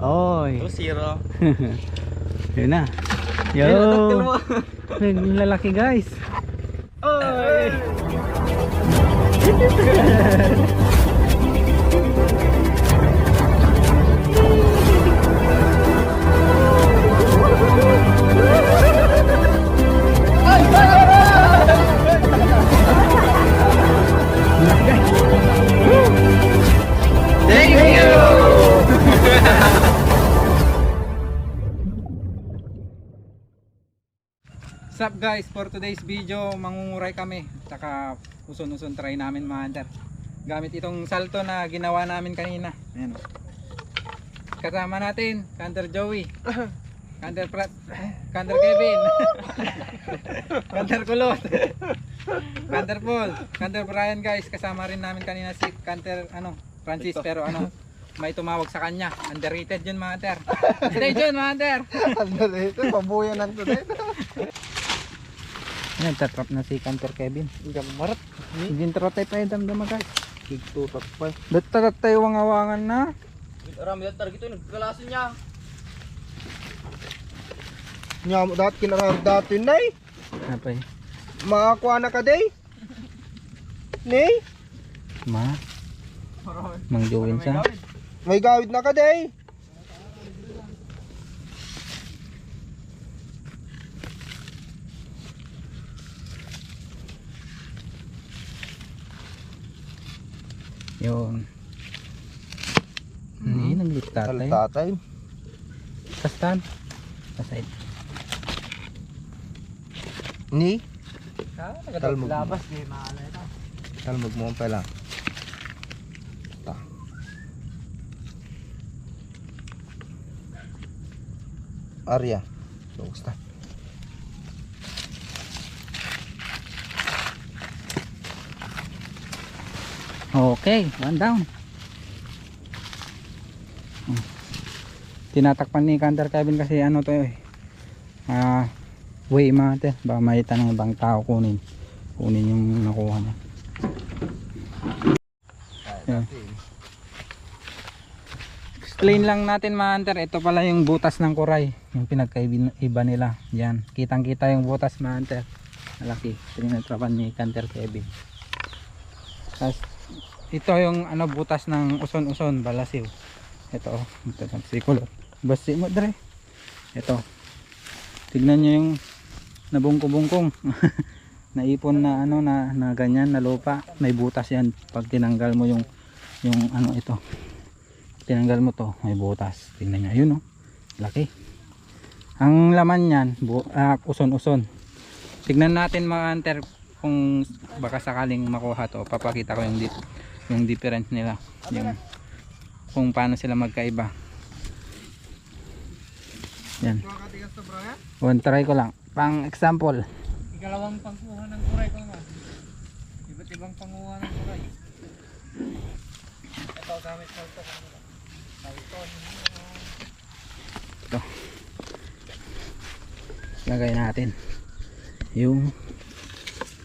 Oy. 2-0. Yun na. Yo. Lalaki guys. Oy! Thank you! What's up guys, for today's video mangunguray kami, tsaka uson-uson try namin mga hunter gamit itong salto na ginawa namin kanina. Ayan. Kasama natin Hunter Joey, Hunter Kevin, Hunter Kulot, Hunter Paul, Hunter Brian guys. Kasama rin namin kanina si Hunter Francis, pero may tumawag sa kanya, underrated yun mga hunter. Stay tuned mga hunter. Underrated, pabuyan lang today. Ayan, tatrap na si Hunter Kevin. Gamarat. Hindi trotay pa yung damdama guys. Higtutak pa. Datat tayo wangawangan na. Arami datar gitu, nagkalasin niya. Nyamo dati kinarang dati nay. Apa eh? Makakuha na ka day. Nay, Mang Joey sa. may gawid na ka day. Yun. Hindi, naglitatay. Tatay. Kastan. Aside. Ni, Talmog. Labas ni maala ito. talmog mo pa lang. Ta. Arya. Basta. Okay, one down. Tinatakpan ni Hunter Kevin kasi to eh. Way mate. Baka may tanong ibang tao kunin yung nakuha niya. Yeah. Explain lang natin mga hunter, ito pala yung butas ng kuray, yung pinagkaiba nila. Yan, kitang kita yung butas mga hunter. Malaki, tinatrapan ni Hunter Kevin. Tapos ito yung butas ng uson-uson, balasiw. Ito sikulot. Basti mo dre. Ito. Tignan niyo yung nabungko-bungkong. Naipon na na ganyan na lupa. May butas yan pag tinanggal mo yung ito. Tinanggal mo to, may butas. Tingnan niyo, yun laki. Ang laman niyan, uson-uson. Tignan natin mga hunter kung baka sakaling makuha to. Papakita ko yung difference nila, yung kung paano sila magkaiba. Yan. One try ko lang pang example. Ikalawang pangkuha ng kuray ko nga. Iba't ibang panguha ng kuray. Ito gamit salto ko naman. Ito. Lagay natin yung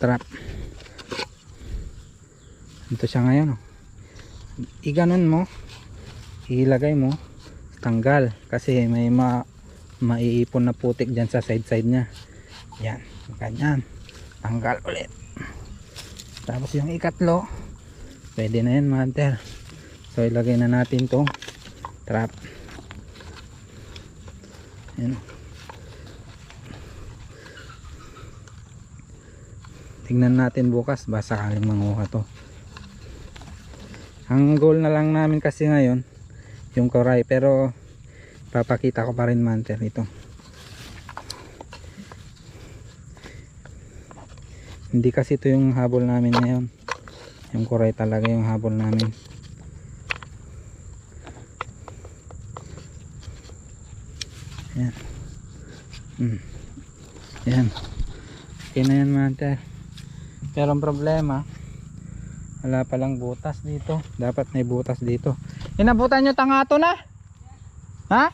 trap. Ito siya ngayon. Iganon mo, ilagay mo, tanggal kasi may maiipon na putik dyan sa side nya. Yan, ganyan, tanggal ulit. Tapos yung ikatlo, pwede na yan mga hunter. So ilagay na natin to trap. Yan. Tingnan natin bukas baka sakaling manguha to. Ang goal na lang namin kasi ngayon yung kuray, pero papakita ko pa rin manter ito. Hindi kasi ito yung habol namin ngayon, yung kuray talaga yung habol namin. Yan. Yan. Okay na yan manter. Pero ang problema, wala palang butas dito. Dapat may butas dito. Inabutan nyo tangato na? Ha?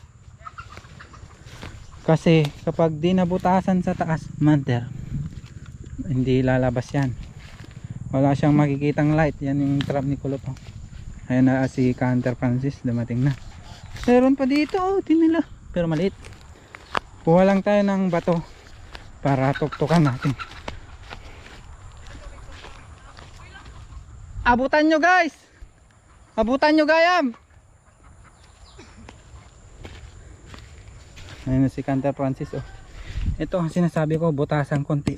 Kasi kapag di nabutasan sa taas, manter, hindi lalabas yan. Wala siyang makikitang light. Yan yung trap ni Kulot. Ayan na si Hunter Francis, dumating na. Meron pa dito, oh, tinila. Pero maliit. Kuha lang tayo ng bato para tuktukan natin. Abutan nyo guys! Abutan nyo gayam! Ayun na si Canter Francis, oh. Ito ang sinasabi ko, butasan konti.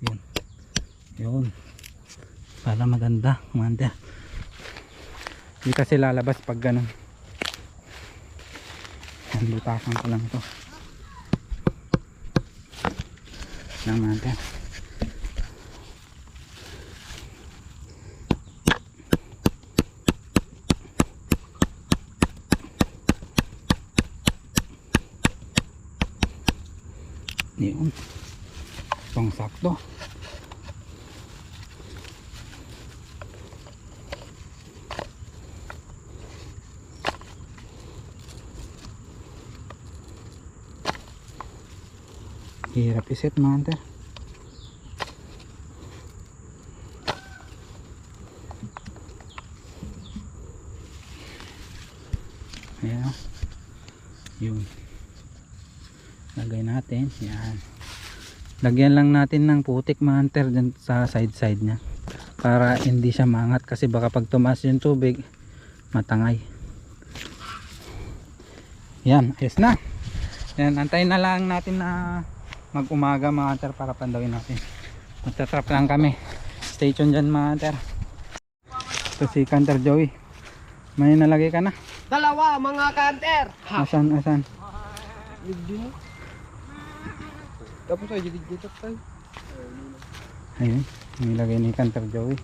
Yun. Yun. Para maganda, kumanda. Hindi kasi lalabas pag ganun. Yan, butasan ko lang ito. Kumanda. Yun. Pang sakto. Hirap iset mga hunter. Ayan. Yun. Lagay natin. Yan. Lagyan lang natin ng putik mga hunter dyan sa side niya. Para hindi siya maangat. Kasi baka pag tumaas yung tubig, matangay. Yan. Ayos na. Yan. Antayin na lang natin na mag-umaga mga hunter para pandawin natin. Magtatrap lang kami. Stay tuned dyan mga hunter. Ito si Canter Joey. May nalagay ka na? Dalawa mga kanter. Asan? Asan? Tapos ay dito tayo. Ayun. Nilagay ni Canter Joey.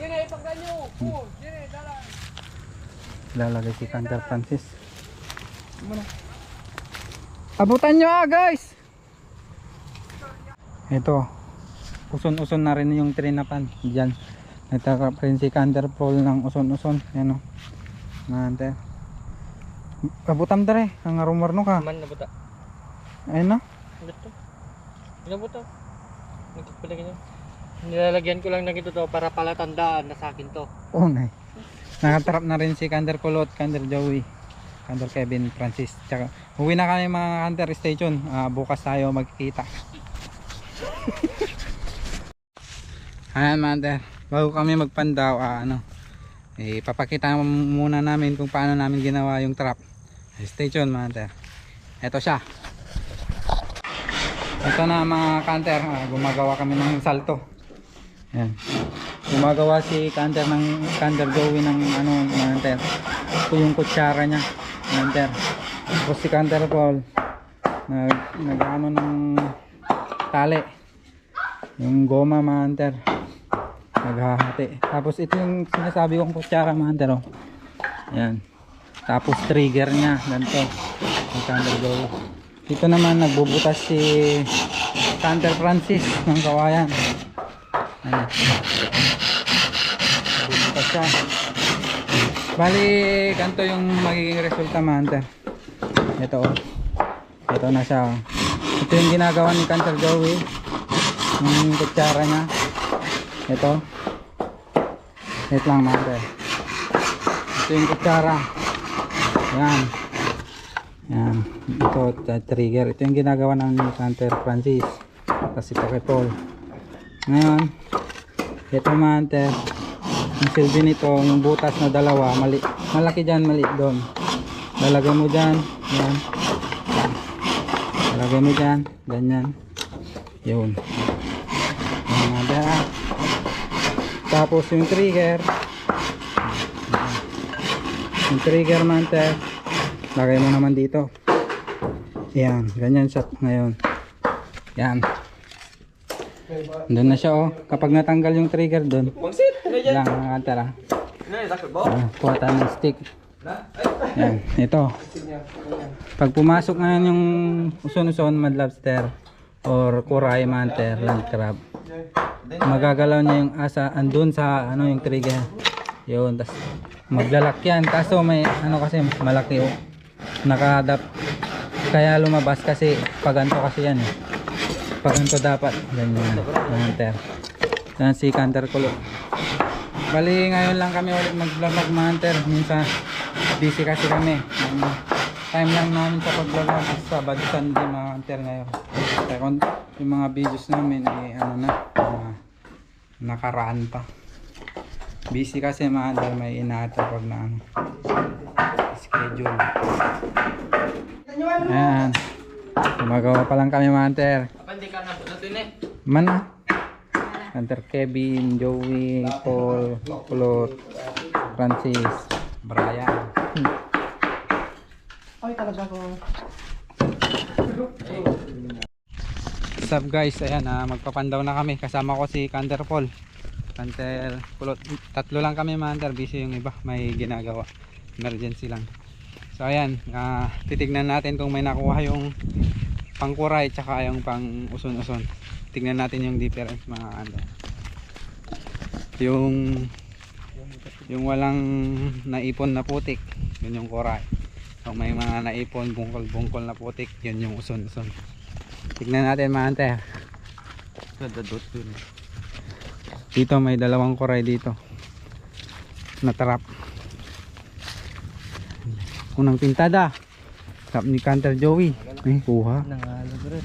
Yan ay pagganyo. Yan ay dala. Lalagay si Canter Francis. Abutan nyo guys! Ito. Uson-uson na rin yung trinapan. Diyan. Nagtatrap rin si Canter Paul ng uson-uson. Ayan o. Nante. Abutam dere. Ang arumar ka. Man nabuta. Ayun na. Dito. Nabuta. Nagpapalagay niya. Nilalagyan ko lang ng ito to para palatandaan na sa akin to. Oh, nay. Nakatrap na rin si Canter Kulot, Canter Joey, Canter Kevin Francis. Tsaka, uwi na kami mga Canter Station. Bukas tayo magkikita. Ayan mga Canter. Bago kami magpandaw, papakita muna namin kung paano namin ginawa yung trap. Stay tuned mga Canter. Ito siya. Ito na mga Canter. Gumagawa kami ng salto. Ayan. Gumagawa si Canter ng Canter Joey ng mga Canter. Ito yung kutsara niya. Canter. Tapos si Canter Paul nag-ano ng tali. Yung goma mga Canter. Naghahati. Tapos ito yung sinasabi kong kutsara mga Canter. Oh. Ayan. Tapos trigger niya. Ganito. Yung Canter Joey. Dito naman nagbubutas si Canter Francis ng kawayan. Ayan. Nagbubutas siya. Bali, ganito yung magiging resulta mga Canter. Ito oh. Ito na siya oh. Ito yung ginagawa ni Canter Joey. Yung kutsara niya. Ito. Ito lang mga Canter. Ito yung kutsara. Ayan. Yan. Ito trigger. Ito yung ginagawa ng Canter Francis. Tapos ito kay Paul. Ngayon, ito mga Canter. Yung silbi nito, yung butas na dalawa, malaki dyan, maliit doon. Lalagay mo dyan. Yan. Lalagay mo dyan. Ganyan. Yun. Yan mga Canter. Tapos yung trigger. Yung trigger mga Canter. Lagay mo naman dito. Yan, ganyan siya ngayon. Yan. Doon na siya oh. Kapag natanggal yung trigger doon. Yan, mga Canter ah. Kuha tayo ng stick. Yan, ito. Pag pumasok ngayon yung uson-uson, mud lobster or kuray mga Canter, land crab. Magagalaw niya yung asa andun sa yung trigger. Yun, tas maglalak yan. Kaso may kasi malaki oh. Nakahadap kaya lumabas kasi paganto kasi yan Pag ganito dapat. Ganyan. Mga hunter. Yan si Canter Kulot. Bali ngayon lang kami ulit mag-vlog mga hunter. Minsan busy kasi kami. Time lang namin sa pag-vlog Sabado, Sunday mga hunter ngayon. Kaya yung mga videos namin ay nakaraan pa. Busy kasi mga hunter, may inaata pag na schedule. Ayan. Gumagawa pa lang kami mga hunter. Hindi ka natin eh. Mana? Hunter Kevin, Joey, Paul, Kulot, Francis, Brian. Ay, talaga ko. What's up guys? Ayan, magpapandaw na kami. Kasama ko si Canter Paul, Canter Kulot. Tatlo lang kami mga hunter. Busy yung iba. May ginagawa. Emergency lang. So ayan, titignan natin kung may nakuha yung pangkuray tsaka yung pang uson-uson. Tignan natin yung difference mga hunter. Yung walang naipon na putik, yun yung kuray. Kung may mga naipon, bungkol-bungkol na putik, yun yung uson-uson. Tignan natin mga hunter. Dito may dalawang kuray dito. Natrap. Unang pintada. Trap ni Canter Joey. Ay, kuha. Nangalag rin.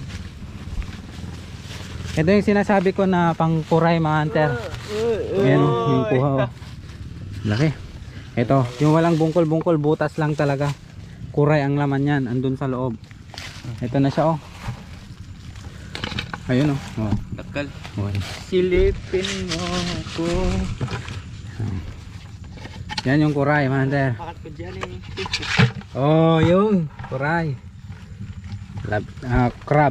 Ito yung sinasabi ko na pang kuray mga hunter. Ayan yung kuha oh. Laki. Ito, yung walang bungkol-bungkol, butas lang talaga. Kuray ang laman yan, andun sa loob. Ito na siya oh. Ayun oh. Takal. Oh. Silipin mo ko. Yan yung kuray mga hunter. Pakat ko dyan eh. Oh, yung kuray. Crab.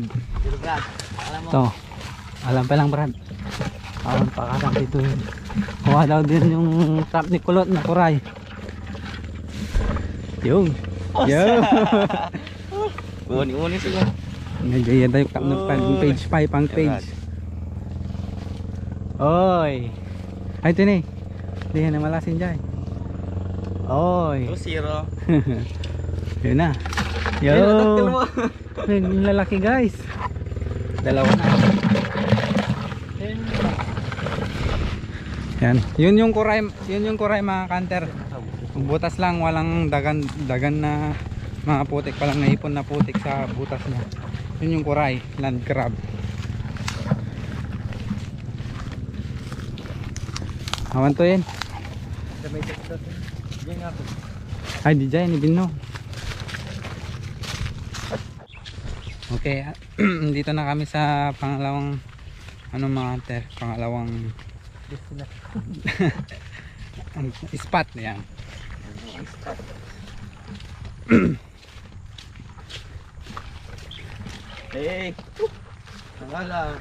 Pero Brad, alam mo. Ito. Alam pa lang Brad. Alam pa ka dito yun. Kuha daw din yung trap ni Kulot na kuray. Yung. Yung. Uni-uni sila. Nagyaya tayo yung page 5 ang page. Oy. Ay ito na eh. Hindi na malasin dyan. Oy. 2-0. Yun na. Yo. Yung lalaki guys. Dalawa na. Yan. Yun yung kuray mga kanter. Butas lang, walang dagan na mga putik, palang naipon na putik sa butas niya. Yun yung kuray, land crab. Awan to yun. Ay di dyan, ibino. Okay, dito na kami sa pangalawang mga hunter, pangalawang spot yan. Hey. Nangala.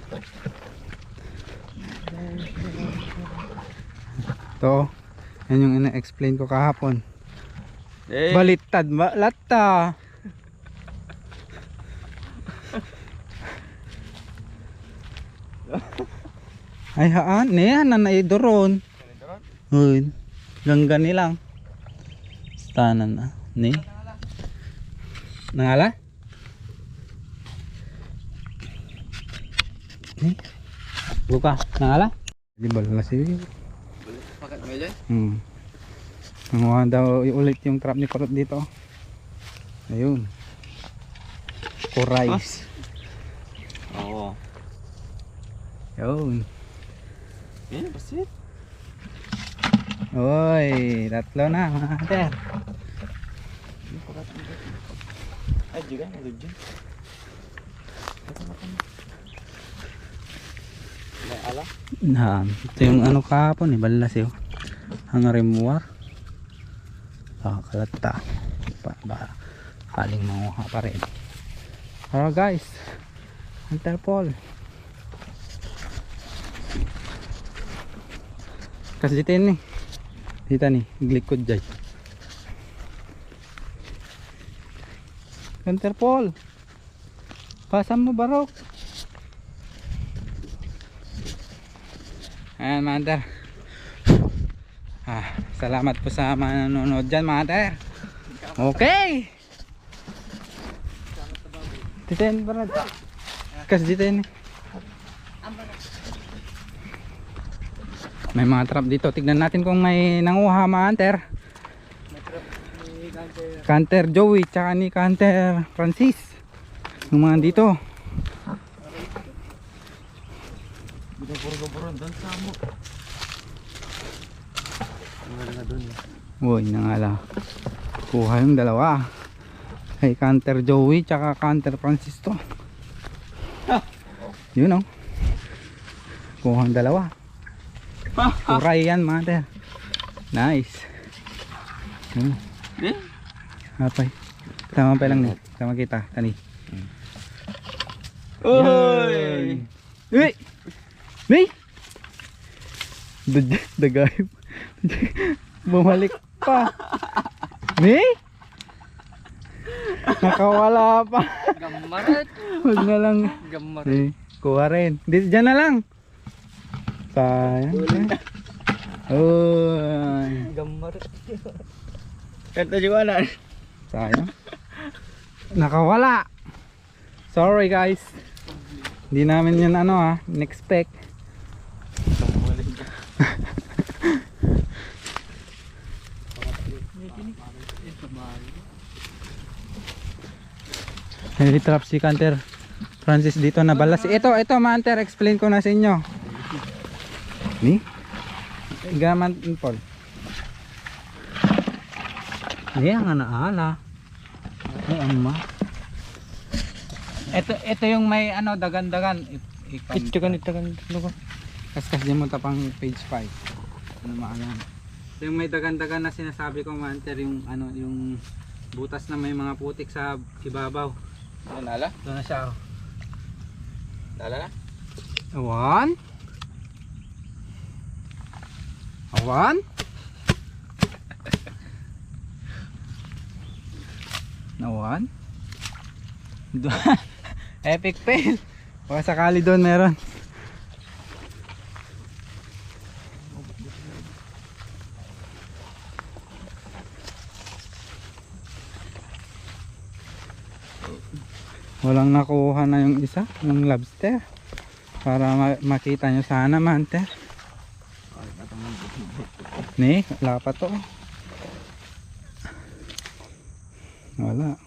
To, yan yung ina-explain ko kahapon. Hey. Baliktad ba? Lata. Ay haan, niyan na naidoron. Uy, ganggan nilang. Tanan na. Ni. Nangala? Ni. Buka, nangala? Di bala si. Pakat mo yan? Nanguha daw ulit yung trap ni Kulot dito. Ayun. Kuray. Oo. Yun. Eh, basit. Oy, tatlo na mga hunter. Ay, juga nalud dyan. May ala? Ito yung ano kahapon eh, balas yun. Ang remuar. Kalata. Kaling manguha pa rin. Alright guys. Hunter Paul. Kasi dito yun eh. Dito nih, glikod dyan. Hunter Paul. Pasang mo barok. Ayan mga hunter. Salamat po sa mga nanonood dyan mga hunter. Okay. Dito yun Brad. Kasi dito yun eh. May mga trap dito. Tignan natin kung may nanguha mga hunter. Hunter Joey tsaka ni Hunter Francis. Yung mga dito. Uy, nangala. Kuha yung dalawa. Kay Hunter Joey tsaka Hunter Francis to. Yun oh. Kuha yung dalawa. Kuray yan mga hunter. Nice. Apay. Tama pa lang ni. Tama kita. Tani. Uy! Uy! May! Dagayop. Bumalik pa. May! Nakawala pa. Gamaret. Huwag na lang. Gamaret. Kuha rin. Dito dyan na lang. Sayang. Uy. Gamaret. Kanta Juanan. Sayang. Nakawala. Sorry guys. Hindi namin yun in-expect. May trap si Hunter Francis dito na balas. Ito mga hunter, explain ko na sa inyo. Ni? Gaman Paul. Ayan nga naala. Ay ama. Ito yung may dagan-dagan. Ityagan. Kaskas din mo tapang page 5. Ano maalam. Ito yung may dagan-dagan na sinasabi ko mga hunter, yung yung butas na may mga putik sa ibabaw. Nala? Ito na siya. Nala na? Awan. Awan. Awan. Epic fail. Baka sakali doon meron. Walang nakuha na yung isa, yung lobster. Para makita nyo sana man, hunter. Ni, wala pa to. Wala.